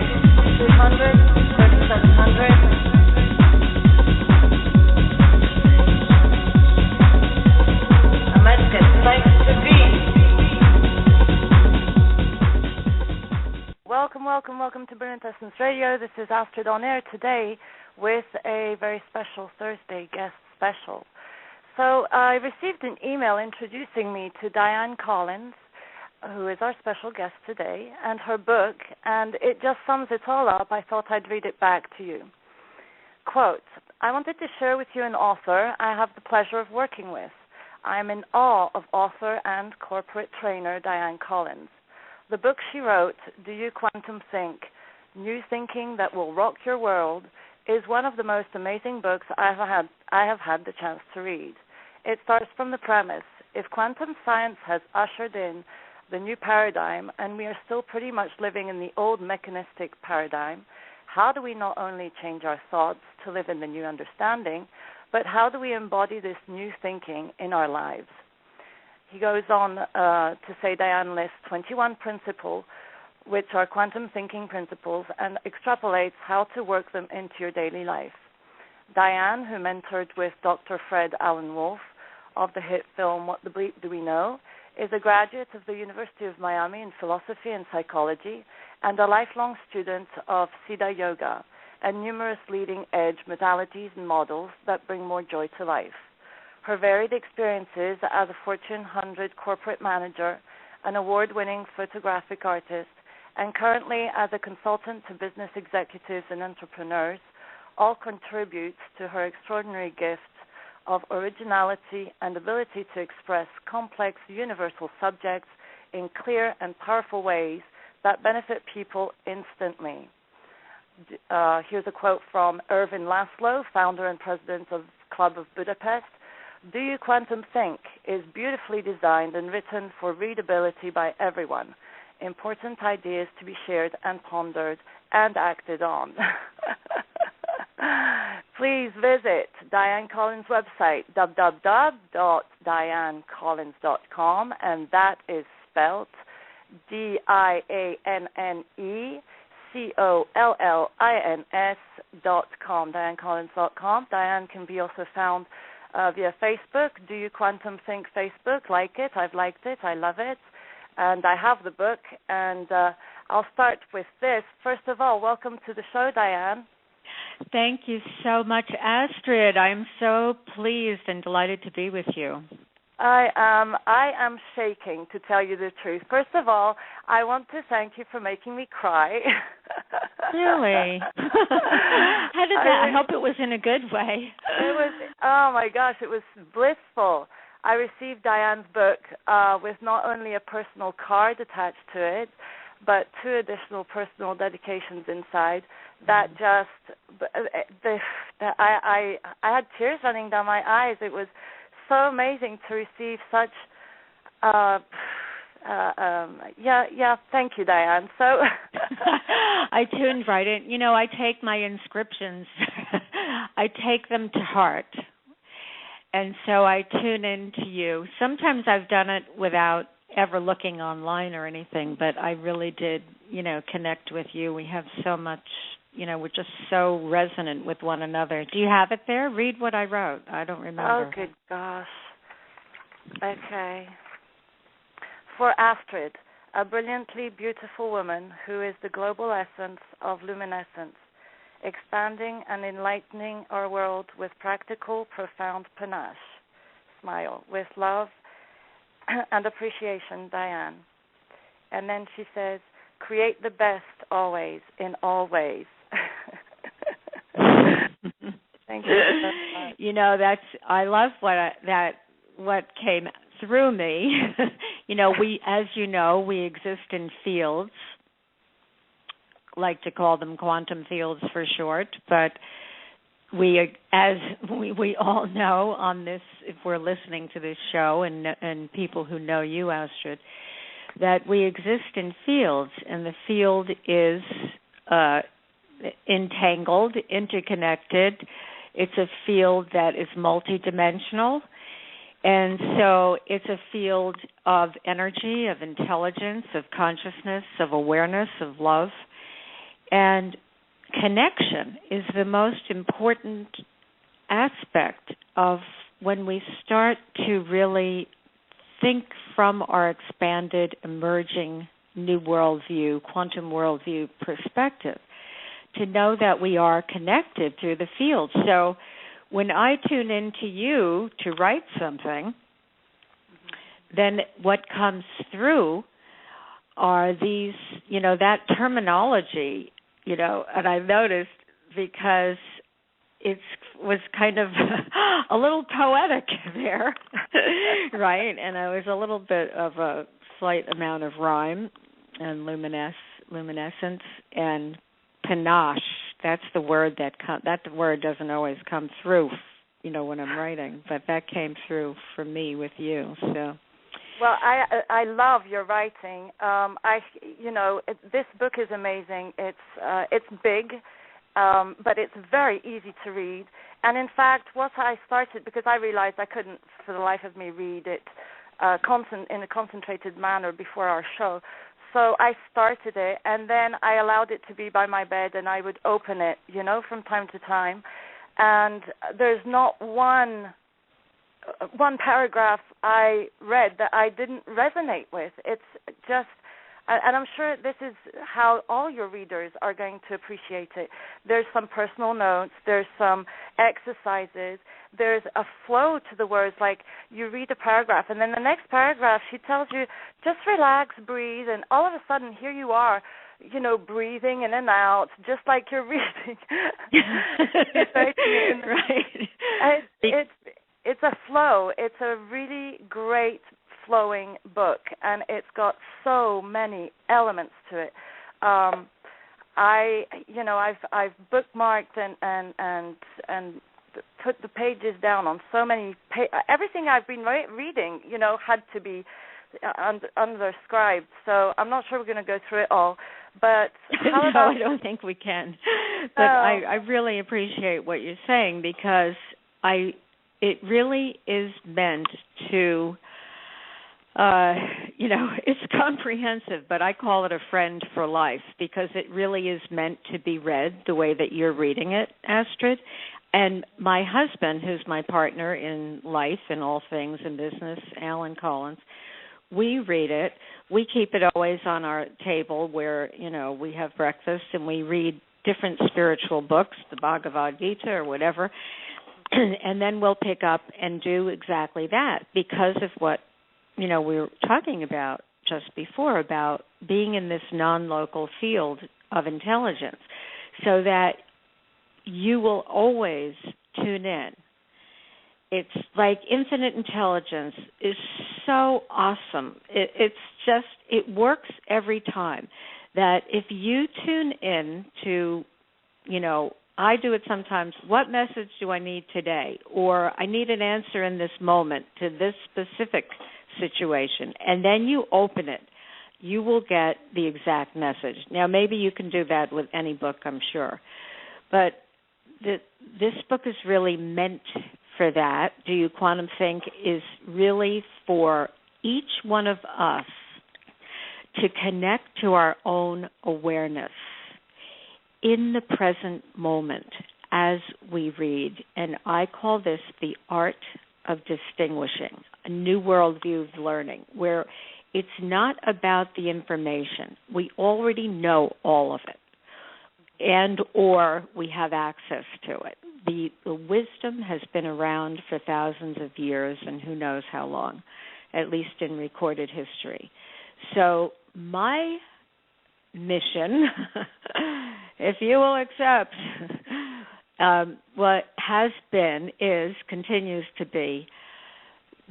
3200, 3700. And let's get psyched to be. Welcome to Brilliant Essence Radio. This is Astrid on air today with a very special Thursday guest special. So I received an email introducing me to Dianne Collins, who is our special guest today, and her book, and it just sums it all up. I thought I'd read it back to you. Quote, I wanted to share with you an author I have the pleasure of working with. I am in awe of author and corporate trainer Dianne Collins. The book she wrote, Do You QuantumThink? New Thinking That Will Rock Your World, is one of the most amazing books I have had the chance to read. It starts from the premise, if quantum science has ushered in the new paradigm and we are still pretty much living in the old mechanistic paradigm, how do we not only change our thoughts to live in the new understanding, but how do we embody this new thinking in our lives? He goes on to say Dianne lists 21 principles, which are quantum thinking principles, and extrapolates how to work them into your daily life. Dianne, who mentored with Dr. Fred Alan Wolf of the hit film What the Bleep Do We Know, is a graduate of the University of Miami in philosophy and psychology and a lifelong student of Siddha Yoga and numerous leading-edge modalities and models that bring more joy to life. Her varied experiences as a Fortune 100 corporate manager, an award-winning photographic artist, and currently as a consultant to business executives and entrepreneurs, all contribute to her extraordinary gift of originality and ability to express complex universal subjects in clear and powerful ways that benefit people instantly. Here's a quote from Ervin Laszlo, founder and president of Club of Budapest. Do You QuantumThink is beautifully designed and written for readability by everyone. Important ideas to be shared and pondered and acted on. Please visit Dianne Collins' website, www.diannecollins.com, and that is spelled DianneCollins.com, DianneCollins.com. Dianne can be also found via Facebook. Do You QuantumThink Facebook? Like it. I've liked it. I love it. And I have the book, and I'll start with this. First of all, welcome to the show, Dianne. Thank you so much, Astrid. I'm so pleased and delighted to be with you. I am shaking, to tell you the truth. First of all, I want to thank you for making me cry. Really? How did that? I hope it was in a good way. It was, oh my gosh, it was blissful. I received Dianne's book with not only a personal card attached to it, but 2 additional personal dedications inside that just, I had tears running down my eyes. It was so amazing to receive such, thank you, Dianne. So I tuned right in. You know, I take my inscriptions, I take them to heart. And so I tune in to you. Sometimes I've done it without ever looking online or anything, but I really did, connect with you. We have so much, we're just so resonant with one another. Do you have it there? Read what I wrote. I don't remember. Oh, good gosh. Okay. For Astrid, a brilliantly beautiful woman who is the global essence of luminescence, expanding and enlightening our world with practical, profound panache. Smile. With love and appreciation, Dianne. And then she says, create the best always, in all ways. Thank you so much. I love what came through me. We exist in fields. Like to call them quantum fields for short, but we all know on this, if we're listening to this show and people who know you, Astrid, that we exist in fields, and the field is entangled, interconnected. It's a field that is multidimensional, and so it's a field of energy, of intelligence, of consciousness, of awareness, of love. And connection is the most important aspect of when we start to really think from our expanded, emerging new worldview, quantum worldview perspective, to know that we are connected through the field. So when I tune into you to write something, then what comes through are these, that terminology, and I've noticed because it was kind of a little poetic there, right? And I was a little bit of a slight amount of rhyme and luminescence and panache. That's the word that word doesn't always come through, when I'm writing, but that came through for me with you. So. Well, I love your writing. This book is amazing. It's big, but it's very easy to read. And in fact, what I started, because I realized I couldn't for the life of me read it in a concentrated manner before our show. So I started it, and then I allowed it to be by my bed, and I would open it, from time to time. And there's not one paragraph I read that I didn't resonate with. It's just, and I'm sure this is how all your readers are going to appreciate it. There's some personal notes, there's some exercises, there's a flow to the words, like you read a paragraph, and then the next paragraph she tells you, just relax, breathe, and all of a sudden here you are, breathing in and out, just like you're reading. Right. It's a flow. It's a really great flowing book, and it's got so many elements to it. I've bookmarked and put the pages down on so many. Everything I've been reading, had to be underscribed. So I'm not sure we're going to go through it all. But no, I don't think we can. But I really appreciate what you're saying, because it really is meant to, it's comprehensive, but I call it a friend for life, because it really is meant to be read the way that you're reading it, Astrid. And my husband, who's my partner in life and all things in business, Dianne Collins, we read it. We keep it always on our table where, we have breakfast, and we read different spiritual books, the Bhagavad Gita or whatever, and then we'll pick up and do exactly that, because of what, we were talking about just before, about being in this non-local field of intelligence, so that you will always tune in. It's like infinite intelligence is so awesome. It works every time, that if you tune in to, I do it sometimes, what message do I need today? Or I need an answer in this moment to this specific situation. And then you open it. You will get the exact message. Now, maybe you can do that with any book, I'm sure. But this book is really meant for that. Do You QuantumThink is really for each one of us to connect to our own awareness in the present moment as we read. And I call this the art of distinguishing, a new worldview of learning, where it's not about the information. We already know all of it, and or we have access to it. The wisdom has been around for thousands of years, and who knows how long, at least in recorded history. So my mission, if you will accept, what has been, continues to be,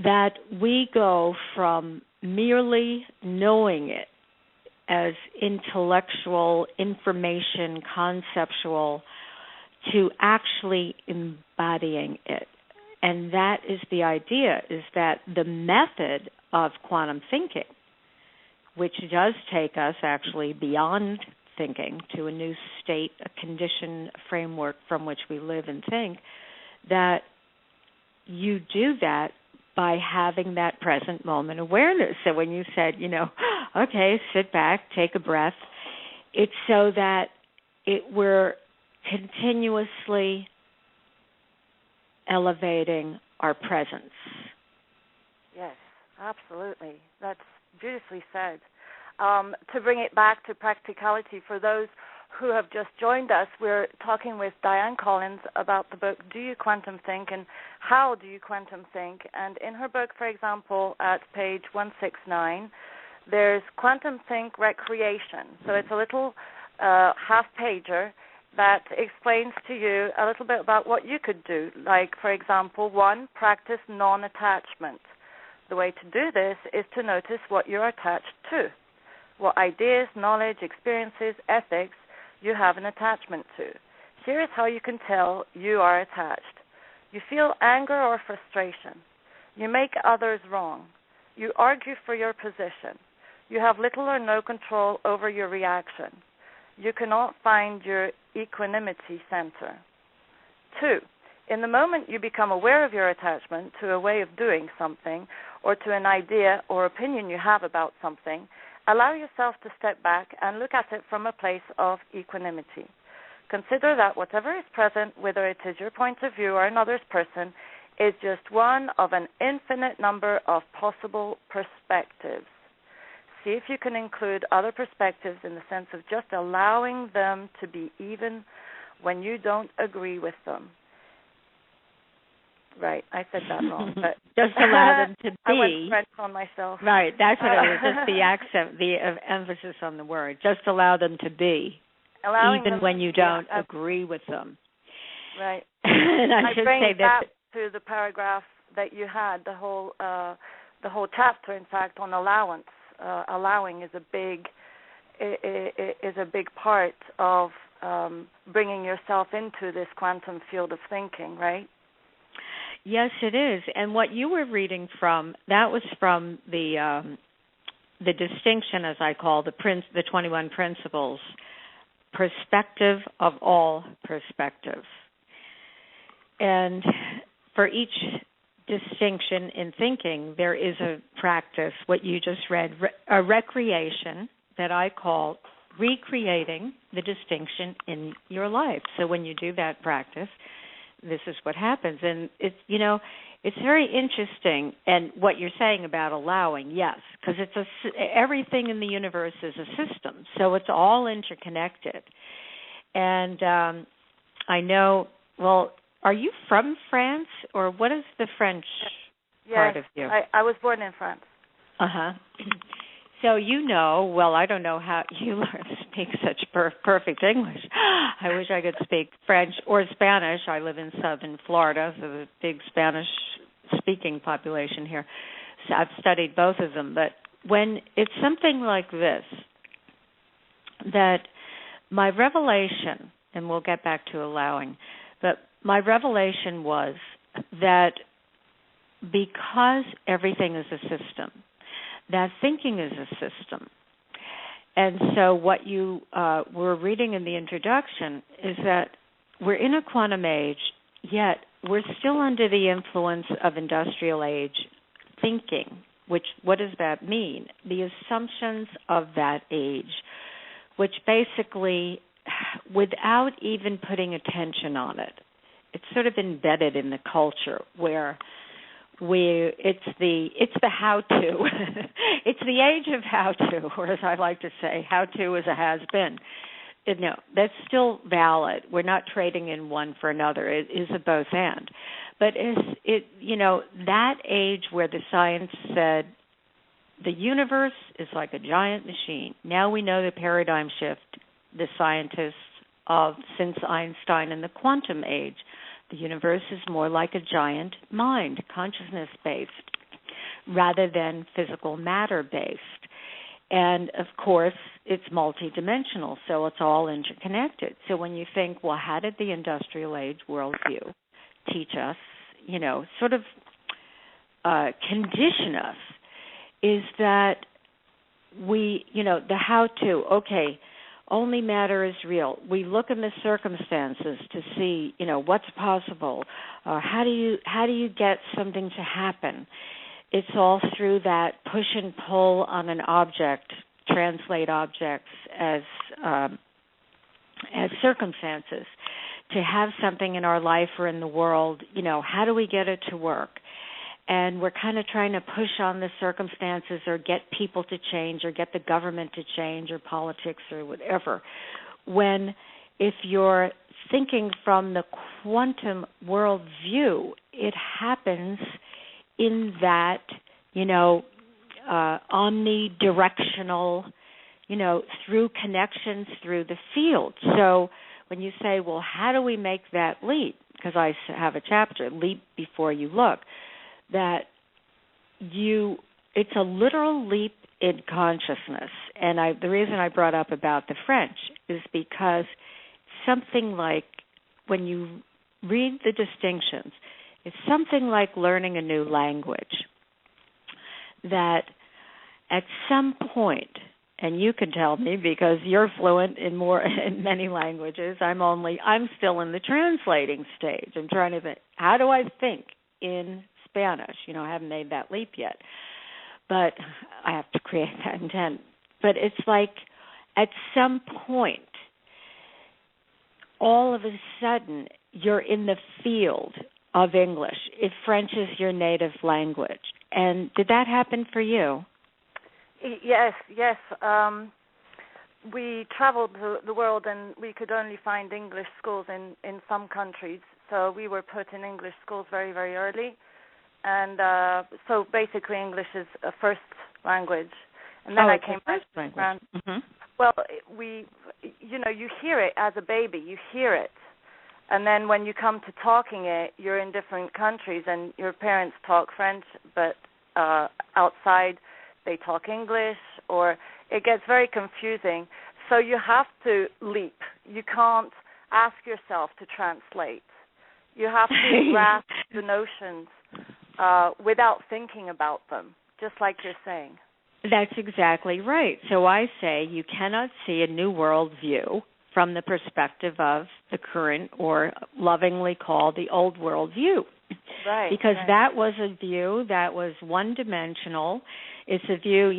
that we go from merely knowing it as intellectual information, conceptual, to actually embodying it. And that is the idea, is that the method of quantum thinking, which does take us actually beyond thinking to a new state, a condition, a framework from which we live and think, that you do that by having that present moment awareness. So when you said, okay, sit back, take a breath, it's so that we're continuously elevating our presence. Yes, absolutely. That's beautifully said. To bring it back to practicality, for those who have just joined us, we're talking with Dianne Collins about the book Do You Quantum Think and How Do You Quantum Think? And in her book, for example, at page 169, there's Quantum Think Recreation. So it's a little half-pager that explains to you a little bit about what you could do. Like, for example, 1, practice non-attachment. The way to do this is to notice what you're attached to, what ideas, knowledge, experiences, ethics you have an attachment to. Here is how you can tell you are attached. You feel anger or frustration. You make others wrong. You argue for your position. You have little or no control over your reaction. You cannot find your equanimity center. 2, in the moment you become aware of your attachment to a way of doing something or to an idea or opinion you have about something, allow yourself to step back and look at it from a place of equanimity. Consider that whatever is present, whether it is your point of view or another's person, is just one of an infinite number of possible perspectives. See if you can include other perspectives in the sense of just allowing them to be even when you don't agree with them. Right, I said that wrong, but just allow them to be. I went French on myself. Right, that's what it was. Just the accent, the emphasis on the word. Just allow them to be, even when you don't agree with them. Right. And I should bring say that to the paragraph that you had, the whole chapter, in fact, on allowance. Allowing is a big part of bringing yourself into this quantum field of thinking, right? Yes, it is. And what you were reading from, that was from the distinction, as I call the 21 principles, perspective of all perspectives. And for each distinction in thinking, there is a practice, what you just read, a recreation that I call recreating the distinction in your life. So when you do that practice, this is what happens. And it's very interesting. And what you're saying about allowing, yes, because everything in the universe is a system, so it's all interconnected. And I know, well, are you from France, or what is the French part of you? I was born in France. Uh-huh. So well, I don't know how you speak such perfect English. I wish I could speak French or Spanish. I live in southern Florida, so there's a big Spanish-speaking population here. So I've studied both of them. But when it's something like this, that my revelation, and we'll get back to allowing, but my revelation was that because everything is a system, that thinking is a system. And so what you were reading in the introduction is that we're in a quantum age, yet we're still under the influence of industrial age thinking, which, what does that mean? The assumptions of that age, which basically, without even putting attention on it, it's sort of embedded in the culture where it's the how-to. It's the age of how-to, or as I like to say, how-to is a has-been. That's still valid. We're not trading in one for another. It is a both and. But that age where the science said the universe is like a giant machine. Now we know the paradigm shift, the scientists since Einstein and the quantum age. The universe is more like a giant mind, consciousness-based, rather than physical matter-based. And, of course, it's multidimensional, so it's all interconnected. So when you think, well, how did the industrial age worldview teach us, sort of condition us, is that we, the how-to, okay, only matter is real. We look in the circumstances to see, what's possible. How do you get something to happen? It's all through that push and pull on an object, translate objects as circumstances, to have something in our life or in the world, how do we get it to work? And we're kind of trying to push on the circumstances or get people to change or get the government to change or politics or whatever. When if you're thinking from the quantum world view, it happens in that, omnidirectional, through connections through the field. So when you say, well, how do we make that leap? Because I have a chapter, Leap Before You Look, that it's a literal leap in consciousness. And the reason I brought up about the French is because something like, when you read the distinctions, it's something like learning a new language, that at some point, and you can tell me because you're fluent in many languages, I'm still in the translating stage. I'm trying to think, how do I think in Spanish? I haven't made that leap yet, but I have to create that intent. But it's like at some point, all of a sudden, you're in the field of English, if French is your native language. And did that happen for you? Yes. We traveled the world, and we could only find English schools in some countries. So we were put in English schools very, very early. And so basically English is a first language. And then I came back to France. Mm-hmm. Well, you hear it as a baby. You hear it. And then when you come to talking it, you're in different countries, and your parents talk French, but outside they talk English, or it gets very confusing. So you have to leap. You can't ask yourself to translate. You have to grasp the notions without thinking about them, just like you're saying. That's exactly right. So I say you cannot see a new world view from the perspective of the current, or lovingly called the old world view. Right. Because that was a view that was one-dimensional. It's a view,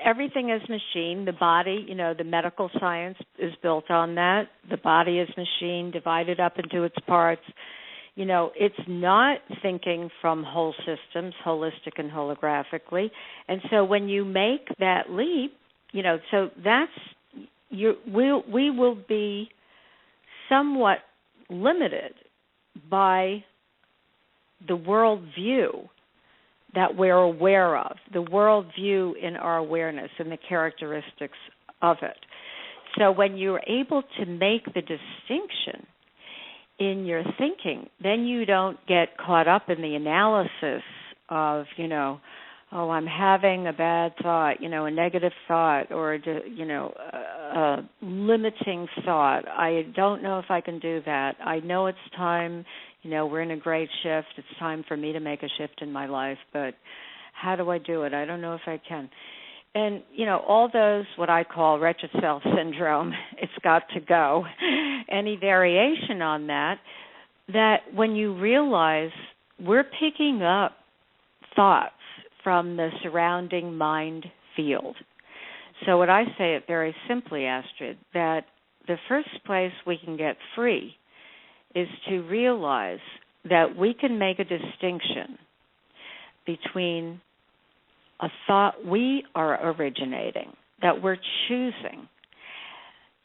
everything is machine. The body, the medical science is built on that. The body is machine, divided up into its parts. It's not thinking from whole systems, holistic and holographically. And so when you make that leap, so that's, we will be somewhat limited by the world view that we're aware of, the world view in our awareness and the characteristics of it. So when you're able to make the distinction in your thinking, then you don't get caught up in the analysis of, I'm having a bad thought, a negative thought, or, a limiting thought. I don't know if I can do that. I know it's time, we're in a great shift. It's time for me to make a shift in my life, but how do I do it? I don't know if I can. And, all those, what I call wretched self syndrome, it's got to go. Any variation on that when you realize we're picking up thoughts from the surrounding mind field. So what I say it very simply, Astrid, that the first place we can get free is to realize that we can make a distinction between a thought we are originating, that we're choosing,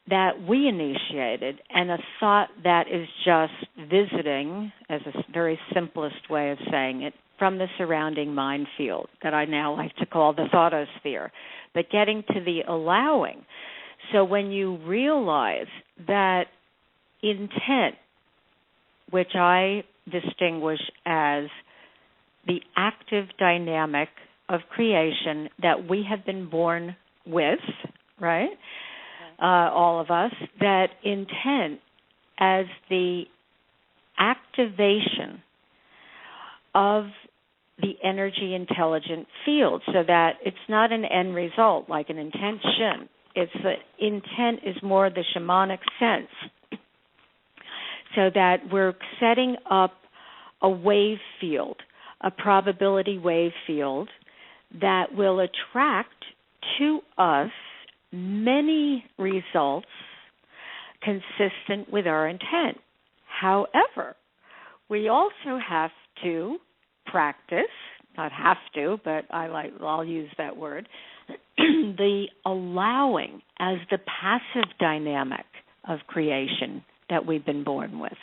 that we initiated, and a thought that is just visiting, as a very simplest way of saying it, from the surrounding mind field that I now like to call the thoughtosphere, but getting to the allowing. So when you realize that intent, which I distinguish as the active dynamic of creation that we have been born with, right? All of us, that intent as the activation of the energy intelligent field, so that it's not an end result like an intention. It's the intent is more the shamanic sense, so that we're setting up a wave field, a probability wave field that will attract to us many results consistent with our intent. However, we also have to practice, not have to, but I'll use that word, the allowing as the passive dynamic of creation that we've been born with.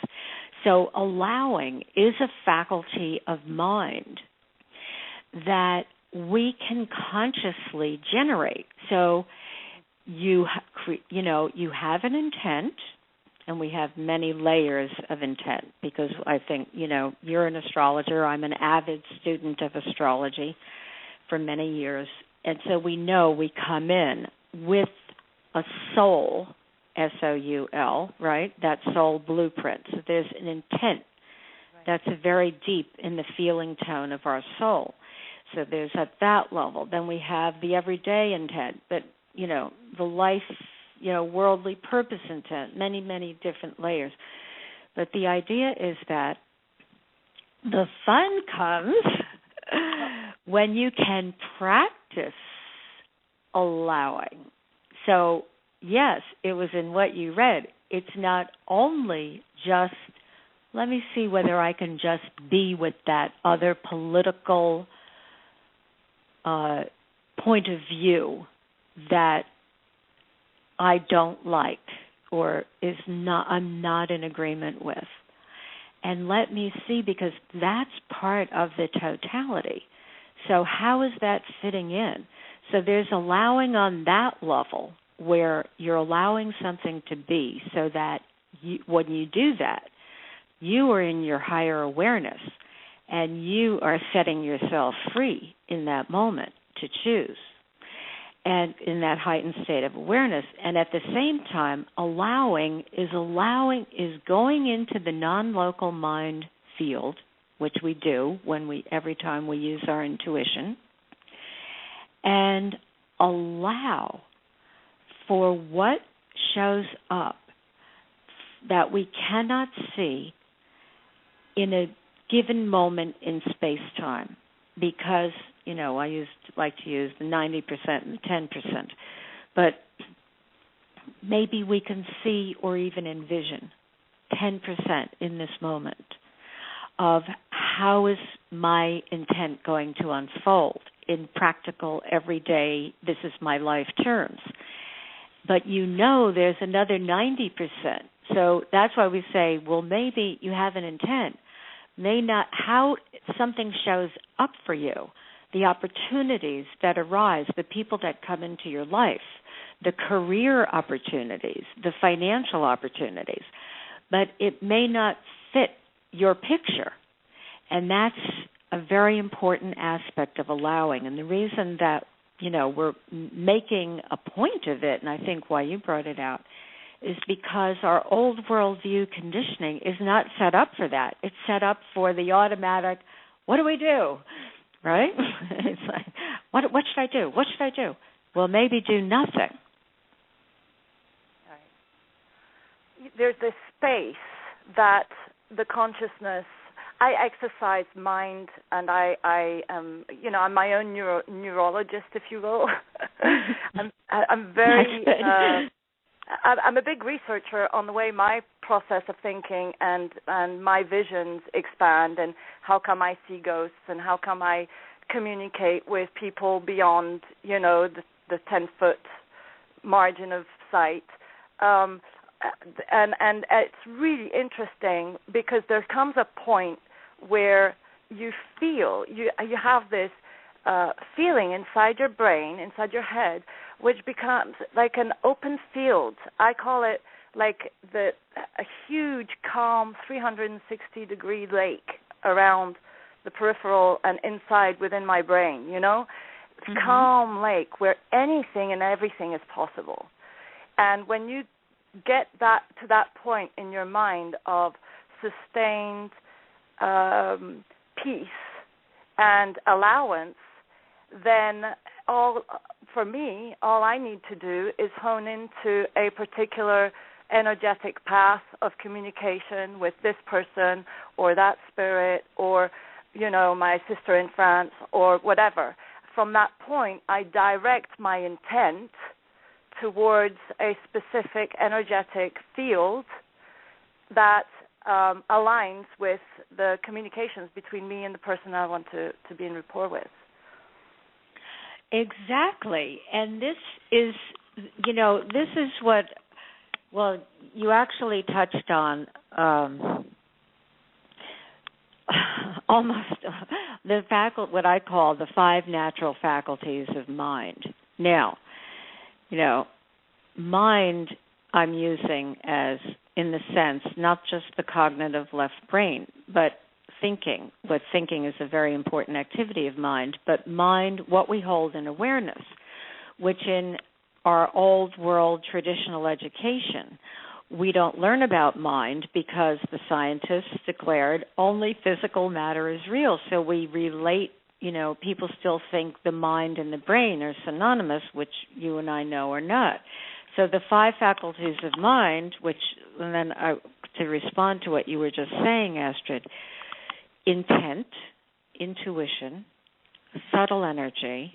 So allowing is a faculty of mind that we can consciously generate. So you have an intent, and we have many layers of intent, because I think, you're an astrologer. I'm an avid student of astrology for many years. And so we know we come in with a soul, S-O-U-L, right? That soul blueprint. So there's an intent that's very deep in the feeling tone of our soul. So there's at that level. Then we have the everyday intent, but, the life, worldly purpose intent, many, many different layers. But the idea is that the fun comes when you can practice allowing. So, yes, it was in what you read. It's not only just, let me see whether I can just be with that other political point of view that I don't like or I'm not in agreement with. And let me see, because that's part of the totality. So how is that fitting in? So there's allowing on that level where you're allowing something to be, so that when you do that, you are in your higher awareness and you are setting yourself free in that moment to choose, and in that heightened state of awareness. And at the same time, allowing is going into the non-local mind field, which we do every time we use our intuition, and allow for what shows up that we cannot see in a given moment in space-time, because, I like to use the 90% and the 10%, but maybe we can see or even envision 10% in this moment of how is my intent going to unfold in practical, everyday, this is my life terms. But there's another 90%. So that's why we say, well, maybe you have an intent. How something shows up for you, the opportunities that arise, the people that come into your life, the career opportunities, the financial opportunities, but it may not fit your picture. And that's a very important aspect of allowing. And the reason that, we're making a point of it, and I think why you brought it out, is because our old worldview conditioning is not set up for that. It's set up for the automatic, what do we do? Right? It's like, what should I do? What should I do? Well, maybe do nothing. Right. There's this space that the consciousness, I exercise mind, and I am, I'm my own neurologist, if you will. I'm very... I'm a big researcher on the way my process of thinking and my visions expand, and how come I see ghosts, and how come I communicate with people beyond, the 10-foot margin of sight. And it's really interesting, because there comes a point where you feel, you have this feeling inside your brain, inside your head, which becomes like an open field. I call it like a huge, calm, 360-degree lake around the peripheral and inside within my brain, It's calm lake where anything and everything is possible. And when you get to that point in your mind of sustained peace and allowance, then for me, all I need to do is hone into a particular energetic path of communication with this person or that spirit or, my sister in France or whatever. From that point, I direct my intent towards a specific energetic field that aligns with the communications between me and the person I want to be in rapport with. Exactly. And this is, this is what, well, you actually touched on almost what I call the 5 natural faculties of mind. Now, mind I'm using as, in the sense, not just the cognitive left brain, but thinking. But thinking is a very important activity of mind. But mind, what we hold in awareness, which in our old world traditional education, we don't learn about mind because the scientists declared only physical matter is real. So we relate, people still think the mind and the brain are synonymous, which you and I know are not. So the 5 faculties of mind, which, and then to respond to what you were just saying, Astrid, intent, intuition, subtle energy,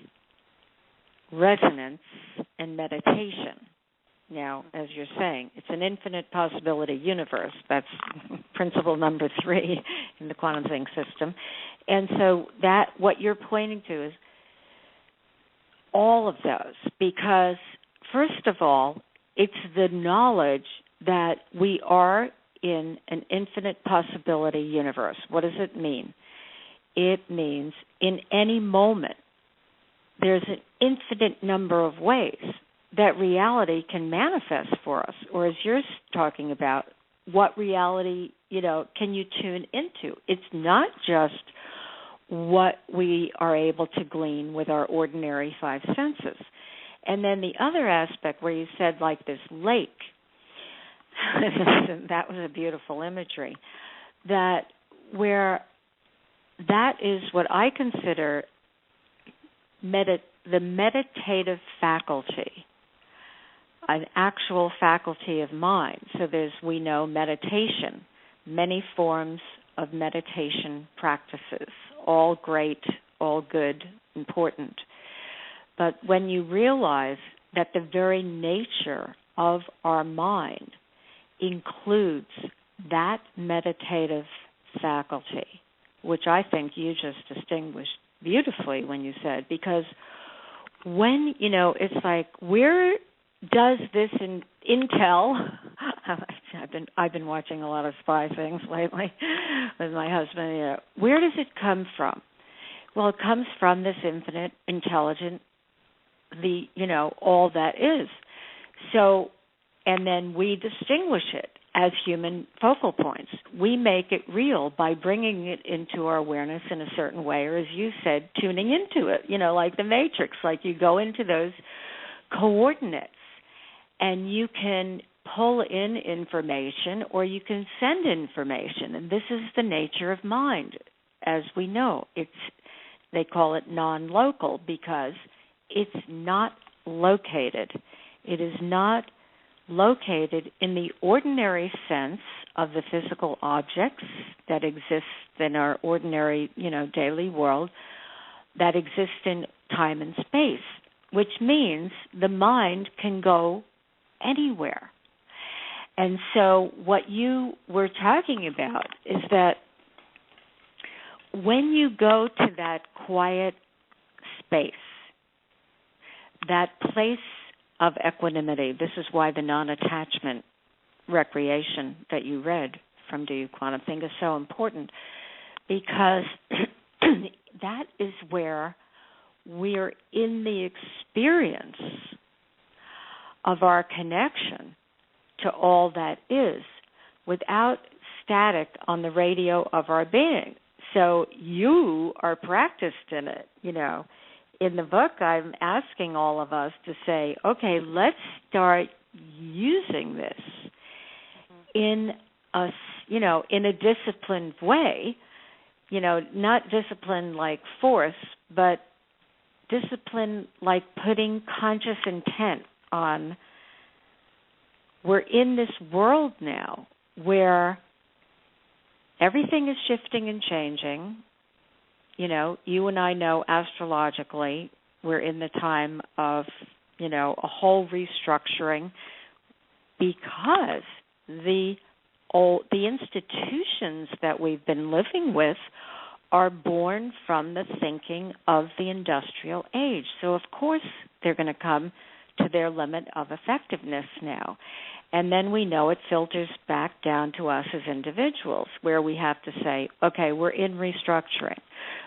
resonance, and meditation. Now, as you're saying, it's an infinite possibility universe. That's principle number 3 in the QuantumThink system. And so that, what you're pointing to is all of those, because first of all, it's the knowledge that we are in an infinite possibility universe. What does it mean? It means in any moment, there's an infinite number of ways that reality can manifest for us. Or as you're talking about, what reality, can you tune into? It's not just what we are able to glean with our ordinary 5 senses. And then the other aspect where you said like this lake, that was a beautiful imagery, that is what I consider the meditative faculty, an actual faculty of mind. So we know meditation, many forms of meditation practices, all great, all good, important. But when you realize that the very nature of our mind includes that meditative faculty, which I think you just distinguished beautifully when you said, because when, it's like, where does this intel, I've been watching a lot of spy things lately with my husband, where does it come from? Well, it comes from this infinite, intelligent, all that is. So, and then we distinguish it as human focal points. We make it real by bringing it into our awareness in a certain way, or as you said, tuning into it, like the Matrix, like you go into those coordinates and you can pull in information or you can send information. And this is the nature of mind. As we know, they call it non-local because it's not located. It is not located in the ordinary sense of the physical objects that exist in our ordinary, daily world, that exist in time and space, which means the mind can go anywhere. And so what you were talking about is that when you go to that quiet space, that place of equanimity, this is why the non-attachment recreation that you read from Do You QuantumThink is so important, because that is where we're in the experience of our connection to all that is without static on the radio of our being. So you are practiced in it, In the book, I'm asking all of us to say, okay, let's start using this in a disciplined way, not discipline like force, but discipline like putting conscious intent on. We're in this world now where everything is shifting and changing. You and I know astrologically we're in the time of a whole restructuring, because the institutions that we've been living with are born from the thinking of the industrial age. So, of course, they're going to come to their limit of effectiveness now. And then we know it filters back down to us as individuals, where we have to say, okay, we're in restructuring.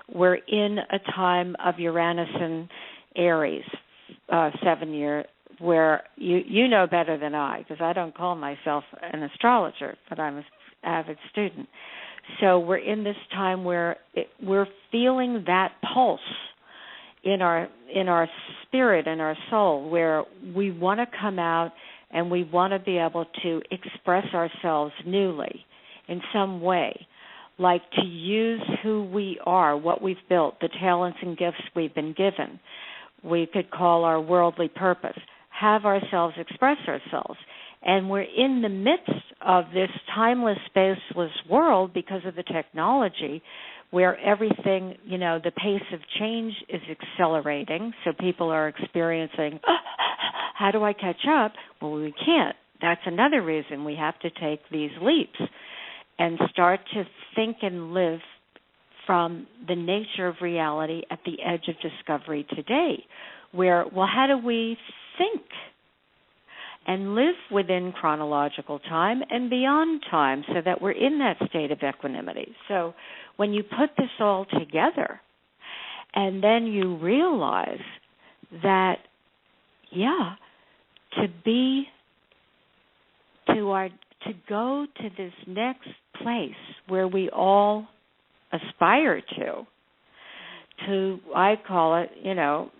We're in a time of Uranus and Aries, 7 year, where you know better than I, because I don't call myself an astrologer, but I'm an avid student. So we're in this time where we're feeling that pulse in our spirit and our soul, where we want to come out and we want to be able to express ourselves newly in some way, like to use who we are, what we've built, the talents and gifts we've been given. We could call our worldly purpose, have ourselves express ourselves. And we're in the midst of this timeless, spaceless world because of the technology, where everything, the pace of change is accelerating. So people are experiencing, how do I catch up? Well, we can't. That's another reason we have to take these leaps and start to think and live from the nature of reality at the edge of discovery today, where, well, how do we think and live within chronological time and beyond time, so that we're in that state of equanimity? So when you put this all together and then you realize that, to go to this next place where we all aspire to, I call it,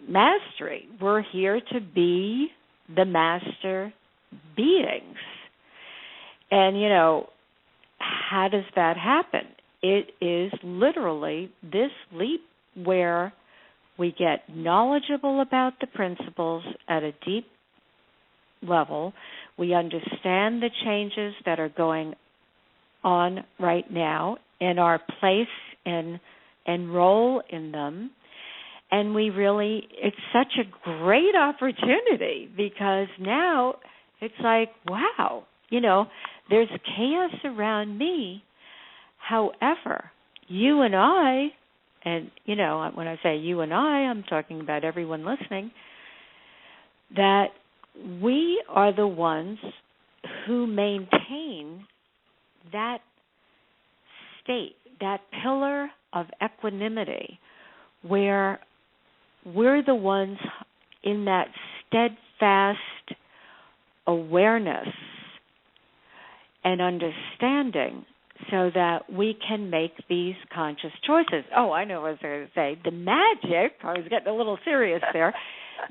mastery. We're here to be the master beings. And, how does that happen? It is literally this leap where we get knowledgeable about the principles at a deep level. We understand the changes that are going on right now and our place and role in them. And it's such a great opportunity, because now it's like, wow, there's chaos around me. However, you and I, and, when I say you and I'm talking about everyone listening, that we are the ones who maintain that state, that pillar of equanimity, where we're the ones in that steadfast awareness and understanding, so that we can make these conscious choices. Oh, I know what I was going to say. The magic, I was getting a little serious there,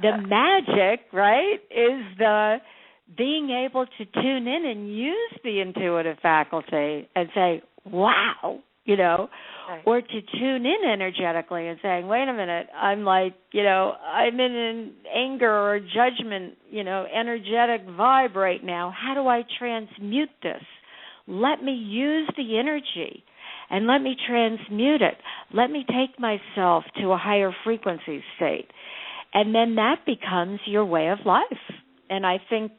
the magic, right, is the being able to tune in and use the intuitive faculty and say, wow, right. Or to tune in energetically and saying, wait a minute, I'm like, I'm in an anger or judgment, energetic vibe right now. How do I transmute this? Let me use the energy and let me transmute it. Let me take myself to a higher frequency state. And then that becomes your way of life. And I think,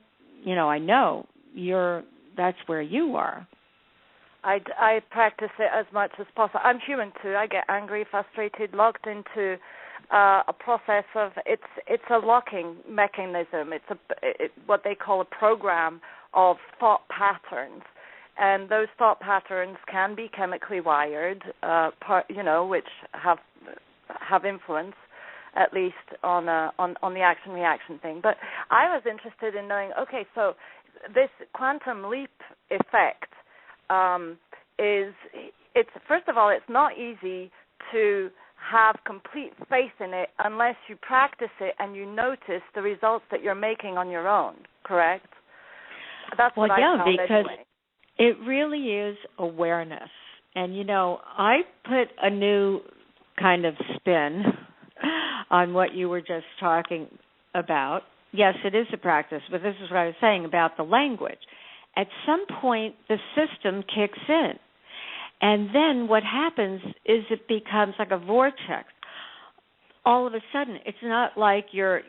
I know that's where you are. I practice it as much as possible. I'm human too. I get angry, frustrated, locked into a process of it's a locking mechanism. It's what they call a program of thought patterns, and those thought patterns can be chemically wired, which have influence, at least on the action-reaction thing. But I was interested in knowing, okay, so this quantum leap effect it's first of all, it's not easy to have complete faith in it unless you practice it and you notice the results that you're making on your own, correct? That's what I found because it really is awareness. And, I put a new kind of spin on what you were just talking about. Yes, it is a practice, but this is what I was saying about the language. At some point, the system kicks in. And then what happens is it becomes like a vortex. All of a sudden, it's not like you're,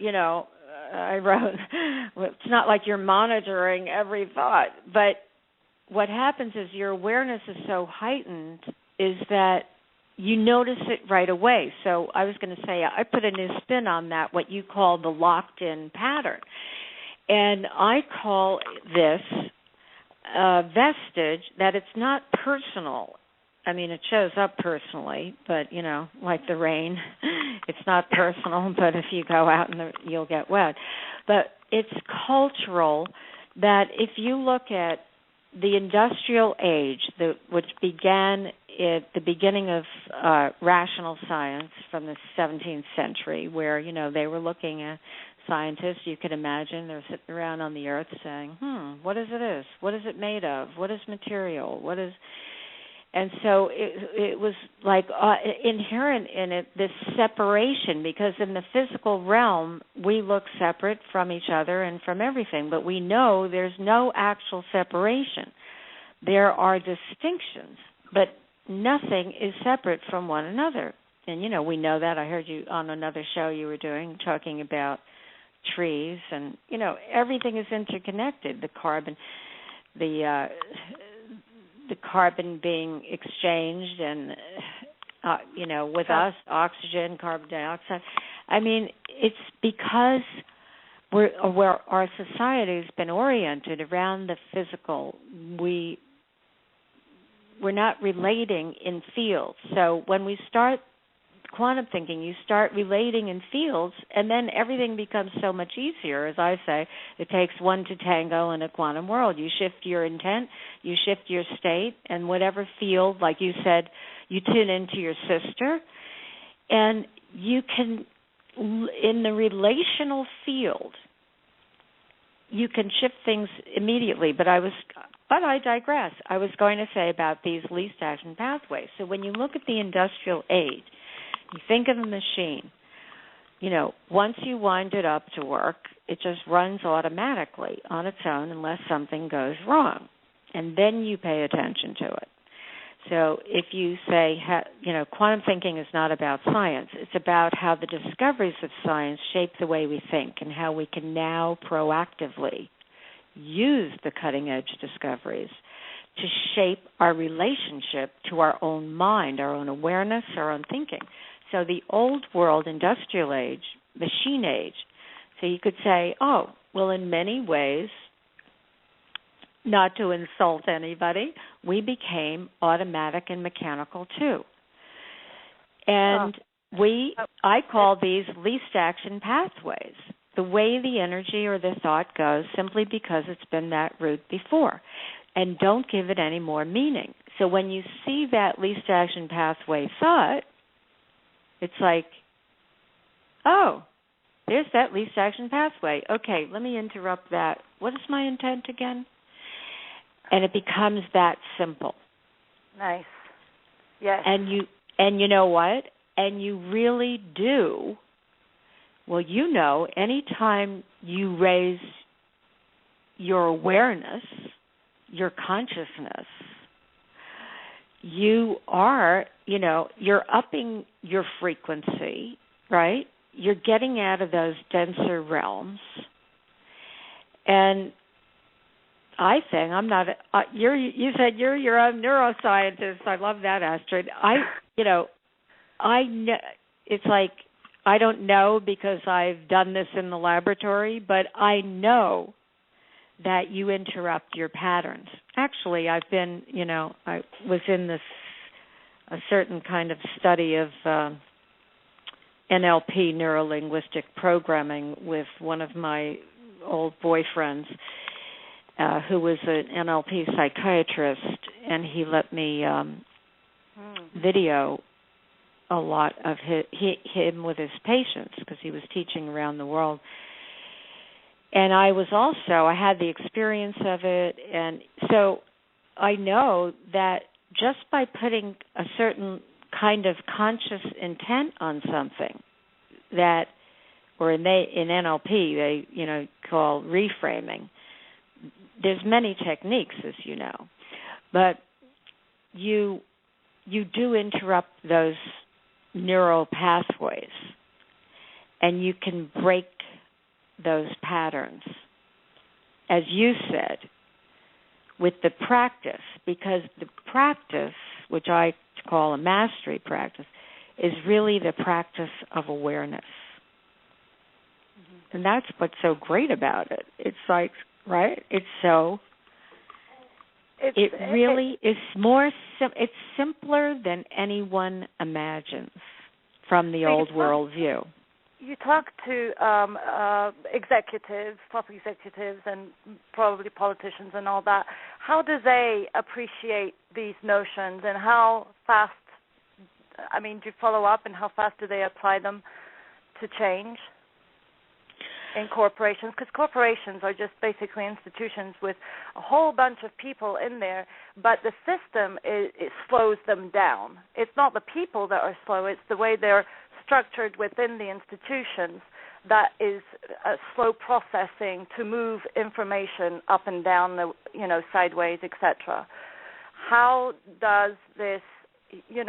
I wrote, well, it's not like you're monitoring every thought, but what happens is your awareness is so heightened is that you notice it right away. So I was going to say, I put a new spin on that, what you call the locked-in pattern. And I call this vestige that it's not personal. I mean, it shows up personally, but, like the rain, it's not personal, but if you go out you'll get wet. But it's cultural that if you look at the industrial age, which began at the beginning of rational science from the 17th century, where, they were looking at scientists, you could imagine, they're sitting around on the earth saying, what is it? What is it made of? What is material? What is... And so it was like inherent in it, this separation, because in the physical realm, we look separate from each other and from everything, but we know there's no actual separation. There are distinctions, but nothing is separate from one another. And, we know that. I heard you on another show you were doing, talking about trees, and, everything is interconnected, the carbon being exchanged and, with us, oxygen, carbon dioxide. I mean, it's because where our society has been oriented around the physical, we're not relating in fields. So when we start quantum thinking, you start relating in fields, and then everything becomes so much easier. As I say, it takes one to tango in a quantum world. You shift your intent, you shift your state, and whatever field, like you said, you tune into your sister, and you can, in the relational field, you can shift things immediately. But I digress. I was going to say about these least action pathways. So when you look at the industrial age, you think of a machine, once you wind it up to work, it just runs automatically on its own unless something goes wrong. And then you pay attention to it. So if you say, quantum thinking is not about science, it's about how the discoveries of science shape the way we think and how we can now proactively use the cutting-edge discoveries to shape our relationship to our own mind, our own awareness, our own thinking. So the old world, industrial age, machine age, so you could say, in many ways, not to insult anybody, we became automatic and mechanical too. And I call these least action pathways, the way the energy or the thought goes, simply because it's been that route before. And don't give it any more meaning. So when you see that least action pathway thought, it's like, there's that least action pathway. Okay, let me interrupt that. What is my intent again? And it becomes that simple. Nice. Yes. And you know what? And you really do. Well, anytime you raise your awareness, your consciousness, you are, you're upping your frequency, right? You're getting out of those denser realms. And I think you said you're your own neuroscientist. I love that, Astrid. I know, it's like, I don't know because I've done this in the laboratory, but I know that you interrupt your patterns. Actually, I've been, I was in a certain kind of study of NLP, neuro-linguistic programming, with one of my old boyfriends who was an NLP psychiatrist, and he let me video a lot of him with his patients because he was teaching around the world. And I had the experience of it, and so I know that just by putting a certain kind of conscious intent on something that, or in NLP they call reframing. There's many techniques, as you know, but you do interrupt those neural pathways, and you can break those patterns, as you said, with the practice, because the practice, which I call a mastery practice, is really the practice of awareness. Mm-hmm. And that's what's so great about it. It's like, right? It's so... It really is more. It's simpler than anyone imagines from the old world view. You talk to executives, top executives, and probably politicians and all that. How do they appreciate these notions, and how fast? I mean, do you follow up, and how fast do they apply them to change in corporations? Because corporations are just basically institutions with a whole bunch of people in there, but the system it slows them down. It's not the people that are slow, it's the way they're structured within the institutions that is slow processing to move information up and down, sideways, etc. How does this, you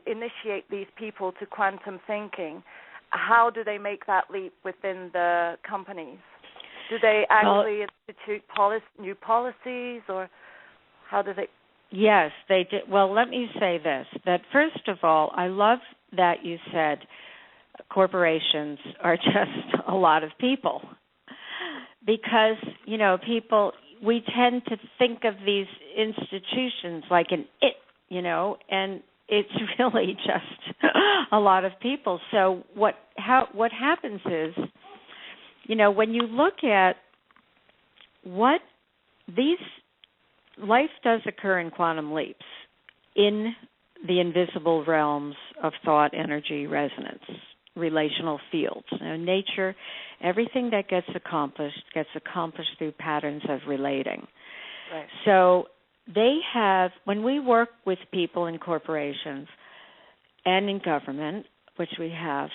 initiate these people to quantum thinking? How do they make that leap within the companies? Do they actually institute new policies, or how do they? Yes, they do. Well, let me say this, that first of all, I love that you said corporations are just a lot of people, because, we tend to think of these institutions like an and it's really just a lot of people. So what happens is, when you look at what life does occur in quantum leaps in the invisible realms of thought, energy, resonance, relational fields. Nature, everything that gets accomplished through patterns of relating. Right. So they have, when we work with people in corporations and in government, which we have,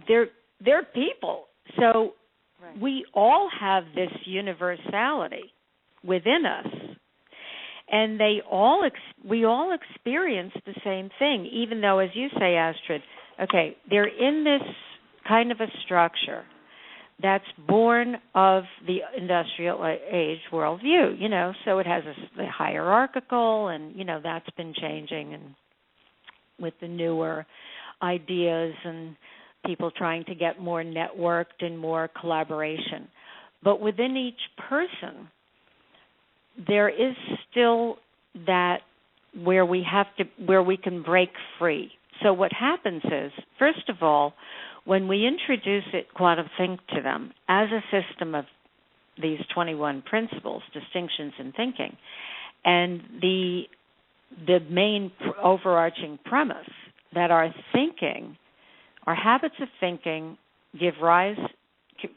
they're people. So right. We all have this universality within us, and we all experience the same thing, even though, as you say, Astrid, okay, they're in this kind of a structure that's born of the industrial age worldview, so it has the hierarchical, and, that's been changing, and with the newer ideas and people trying to get more networked and more collaboration. But within each person, there is still that where we can break free. So what happens is, first of all, when we introduce QuantumThink to them as a system of these 21 principles, distinctions in thinking, and the main overarching premise that our habits of thinking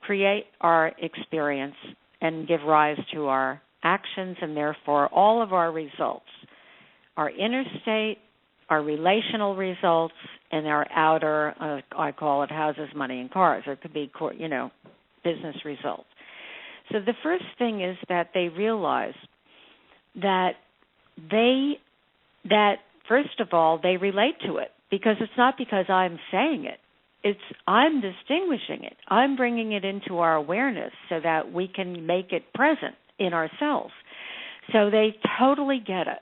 create our experience and give rise to our actions, and therefore all of our results, our inner state, our relational results, and our outer, I call it houses, money, and cars, or it could be, business results. So the first thing is that they realize that first of all, they relate to it, because it's not because I'm saying it. I'm distinguishing it. I'm bringing it into our awareness so that we can make it present in ourselves. So they totally get it.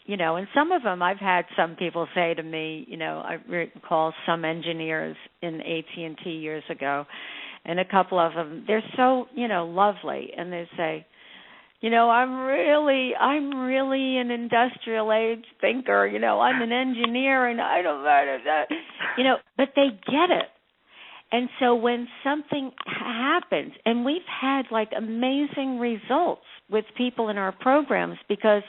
And some of them, I've had some people say to me, I recall some engineers in AT&T years ago, and a couple of them, they're so, lovely, and they say, I'm really an industrial age thinker, I'm an engineer, and I don't know that, but they get it. And so when something happens, and we've had amazing results with people in our programs, because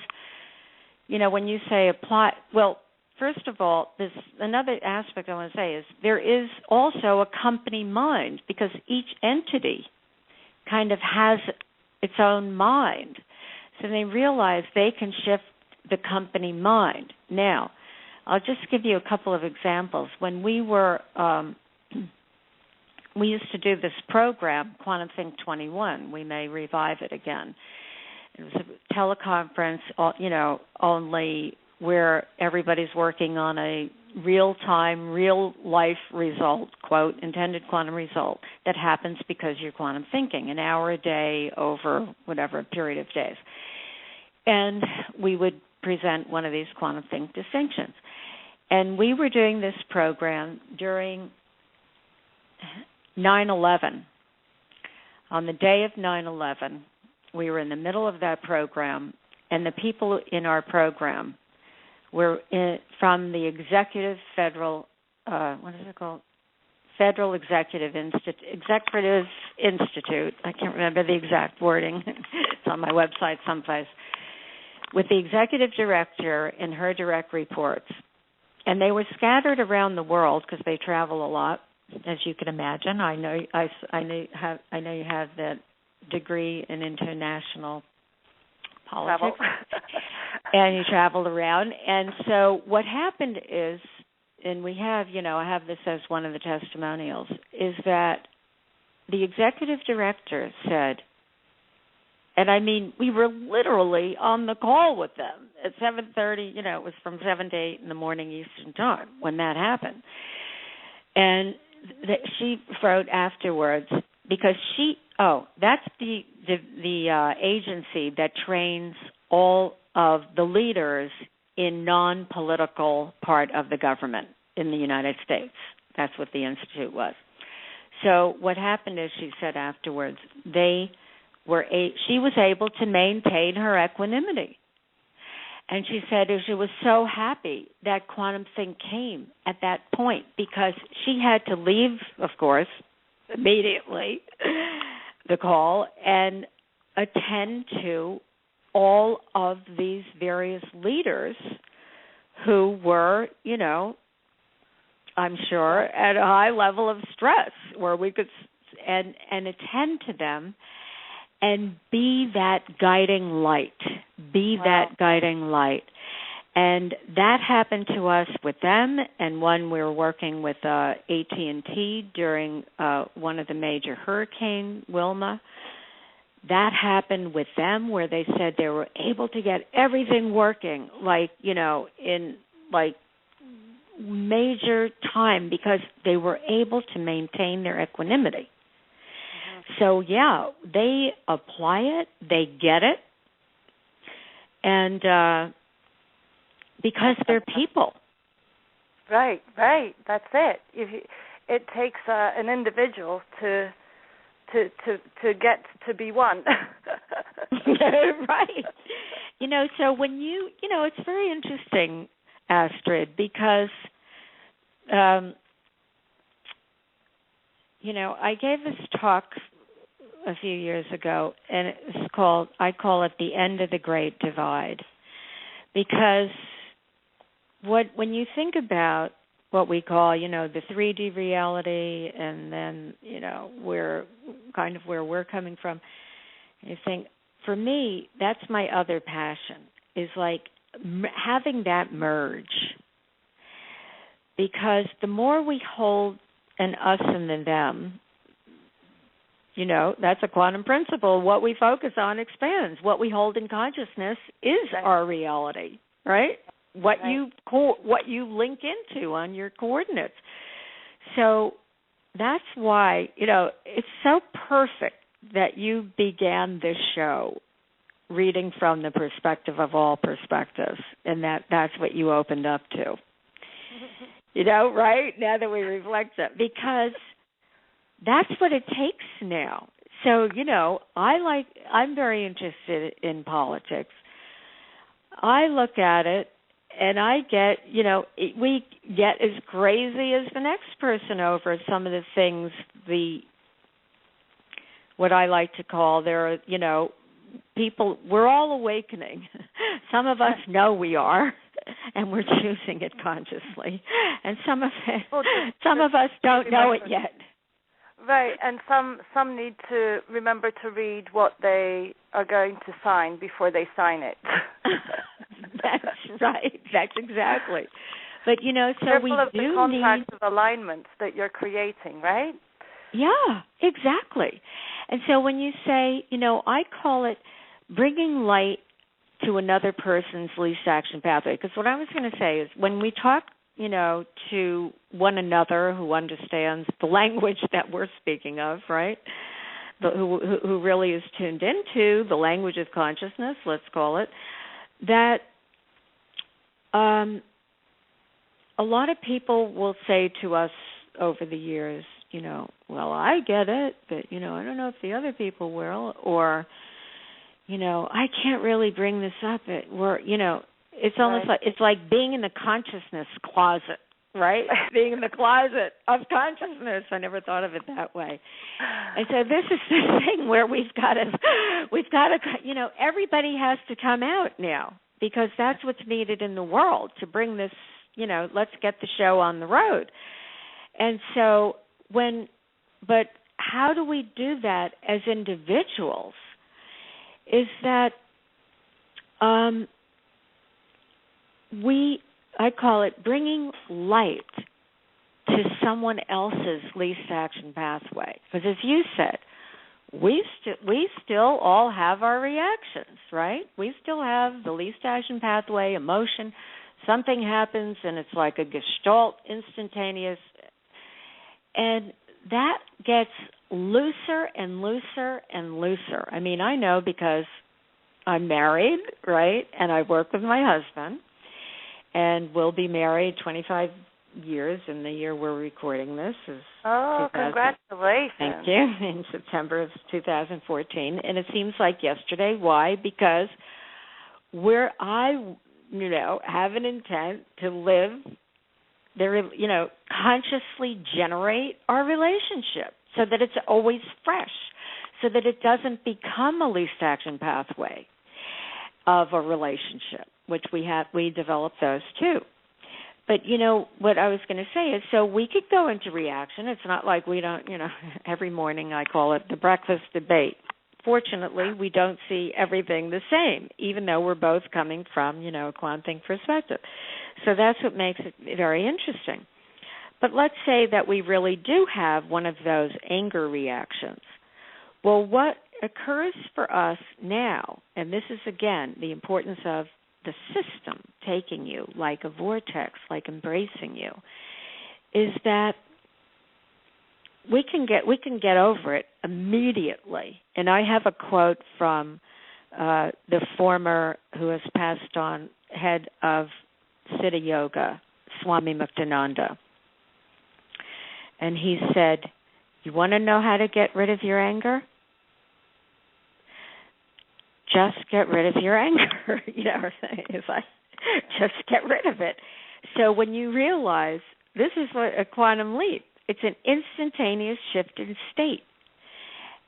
when you say apply, well, first of all, there's another aspect I want to say is there is also a company mind, because each entity kind of has its own mind. So they realize they can shift the company mind. Now, I'll just give you a couple of examples. When we were, we used to do this program, QuantumThink 21. We may revive it again. It was a teleconference, only where everybody's working on a, real-time, real-life result, quote, intended quantum result, that happens because you're quantum thinking, an hour a day over whatever period of days. And we would present one of these quantum think distinctions. And we were doing this program during 9/11. On the day of 9/11, we were in the middle of that program, and the people in our program were from the Executive Federal, Federal Executive Institute. I can't remember the exact wording. It's on my website someplace. With the executive director and her direct reports. And they were scattered around the world because they travel a lot, as you can imagine. I know you have that degree in international politics, and you traveled around. And so what happened is, and we have, I have this as one of the testimonials, is that the executive director said, and I mean, we were literally on the call with them at 7:30. It was from 7 to 8 in the morning Eastern Time when that happened. And she wrote afterwards, because that's the agency that trains all of the leaders in non-political part of the government in the United States. That's what the institute was. So what happened is, she said afterwards, she was able to maintain her equanimity. And she said she was so happy that Quantum Think came at that point, because she had to leave, of course, immediately, the call, and attend to all of these various leaders who were, I'm sure, at a high level of stress, where we could and attend to them and be that guiding light. That guiding light. And that happened to us with them, and when we were working with AT&T during one of the major hurricanes, Wilma. That happened with them, where they said they were able to get everything working, in major time, because they were able to maintain their equanimity. So, they apply it, they get it, and because they're people. Right, that's it. It takes an individual to get to be one. Right. So when it's very interesting, Astrid, because I gave this talk a few years ago, and I call it The End of the Great Divide, because when you think about what we call, the 3D reality, and then, where we're coming from, you think, for me, that's my other passion, is having that merge. Because the more we hold an us and the them, that's a quantum principle. What we focus on expands. What we hold in consciousness is our reality, right? What you link into on your coordinates. So that's why, it's so perfect that you began this show reading from the perspective of all perspectives, and that's what you opened up to. Right? Now that we reflect that, because that's what it takes now. So, I'm very interested in politics. I look at it, and I get, we get as crazy as the next person over some of the things, what I like to call, people, we're all awakening. Some of us know we are, and we're choosing it consciously. And some of us don't know it yet. Right, and some need to remember to read what they are going to sign before they sign it. That's right. That's exactly. But, so careful we of do the contracts of alignments that you're creating, right? Yeah, exactly. And so when you say, I call it bringing light to another person's least action pathway, because what I was going to say is, when we talk to one another who understands the language that we're speaking of, right? Who really is tuned into the language of consciousness, let's call it, that a lot of people will say to us over the years, well, I get it, but, I don't know if the other people will, or, I can't really bring this up. It's almost like it's like being in the consciousness closet, right? Being in the closet of consciousness. I never thought of it that way. And so this is the thing where we've got to, everybody has to come out now, because that's what's needed in the world to bring this, let's get the show on the road. And so but how do we do that as individuals? Is that I call it bringing light to someone else's least action pathway. Because as you said, we still all have our reactions, right? We still have the least action pathway, emotion. Something happens and it's like a gestalt, instantaneous. And that gets looser and looser and looser. I mean, I know because I'm married, right? And I work with my husband. And we'll be married 25 years in the year we're recording this. Congratulations. Thank you. In September of 2014. And it seems like yesterday. Why? Because I have an intent to live, consciously generate our relationship so that it's always fresh, so that it doesn't become a least action pathway of a relationship, which we developed those too. But, what I was going to say is, so we could go into reaction. It's not like we don't, every morning I call it the breakfast debate. Fortunately, we don't see everything the same, even though we're both coming from, a QuantumThink perspective. So that's what makes it very interesting. But let's say that we really do have one of those anger reactions. Well, what occurs for us now, and this is, again, the importance of the system taking you like a vortex, like embracing you, is that we can get over it immediately. And I have a quote from the former, who has passed on, head of Siddha Yoga, Swami Muktananda. And he said, you want to know how to get rid of your anger? Just get rid of your anger. It's like, just get rid of it. So when you realize this is a quantum leap, it's an instantaneous shift in state.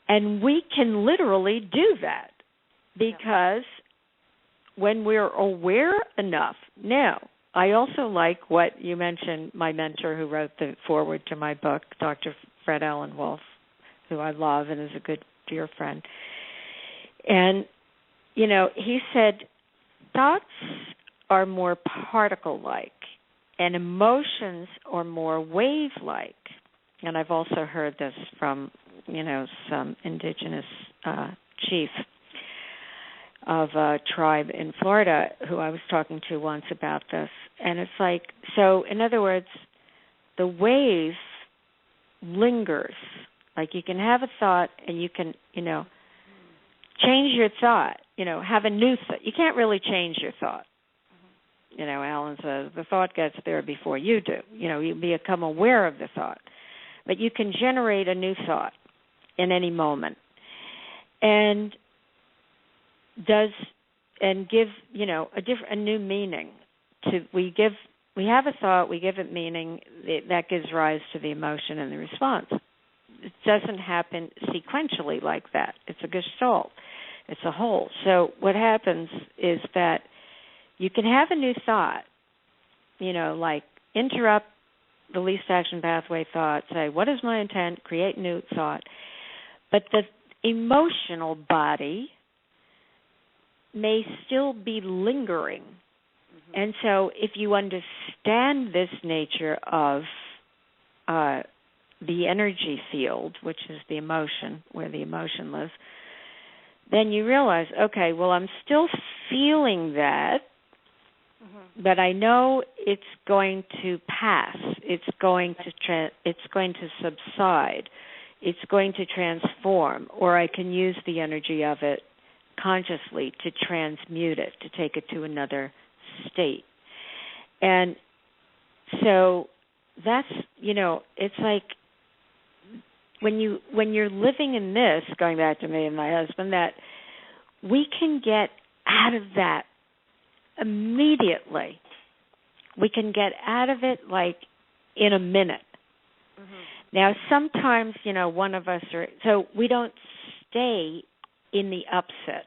And we can literally do that because when we're aware enough. Now, I also like what you mentioned, my mentor who wrote the foreword to my book, Dr. Fred Alan Wolf, who I love and is a good dear friend. And, he said, thoughts are more particle-like and emotions are more wave-like. And I've also heard this from, some indigenous chief of a tribe in Florida who I was talking to once about this. And it's like, so in other words, the wave lingers. Like you can have a thought and you can, change your thought, have a new thought. You can't really change your thought. Alan says the thought gets there before you do. You become aware of the thought. But you can generate a new thought in any moment. And give, a new meaning to, we have a thought, we give it meaning, that gives rise to the emotion and the response. It doesn't happen sequentially like that. It's a gestalt. It's a whole. So what happens is that you can have a new thought, like interrupt the least action pathway thought, say, what is my intent, create new thought. But the emotional body may still be lingering. Mm-hmm. And so if you understand this nature of the energy field, which is the emotion, where the emotion lives, then you realize, okay, well, I'm still feeling that, but I know it's going to pass. It's going to subside. It's going to transform, or I can use the energy of it consciously to transmute it, to take it to another state. And so that's, it's like when you're living in this, going back to me and my husband, that we can get out of that immediately. We can get out of it like in a minute. Now, sometimes, one of us so we don't stay in the upset.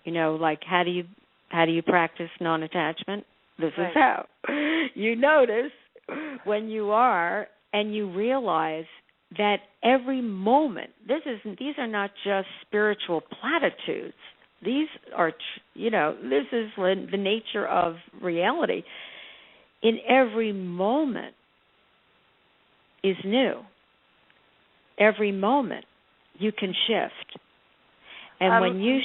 Like how do you practice non-attachment? This is how. You notice when you are and you realize that every moment, these are not just spiritual platitudes. These are, this is the nature of reality. In every moment is new. Every moment you can shift. And when you,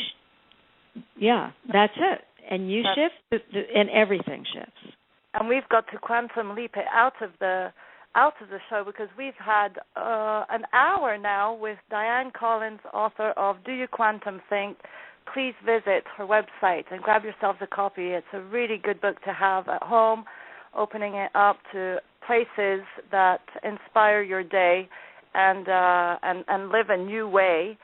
that's it. And you shift, and everything shifts. And we've got to quantum leap it out of the show, because we've had an hour now with Dianne Collins, author of Do You QuantumThink. Please visit her website and grab yourselves a copy. It's a really good book to have at home, opening it up to places that inspire your day and live a new way.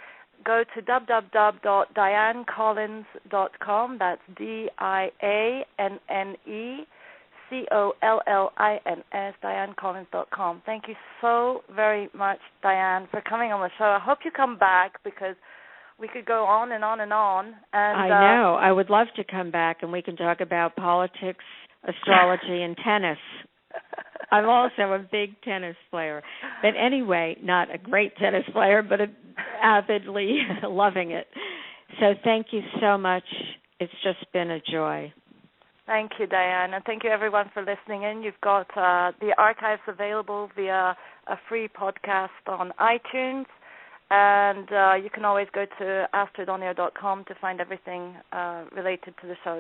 Go to www.diannecollins.com. That's DianneCollins, DianneCollins.com. Thank you so very much, Dianne, for coming on the show. I hope you come back, because we could go on and on and on. And I know. I would love to come back, and we can talk about politics, astrology, and tennis. I'm also a big tennis player. But anyway, not a great tennis player, but avidly loving it. So thank you so much. It's just been a joy. Thank you, Dianne. And thank you, everyone, for listening in. You've got the archives available via a free podcast on iTunes. And you can always go to astridonair.com to find everything related to the shows.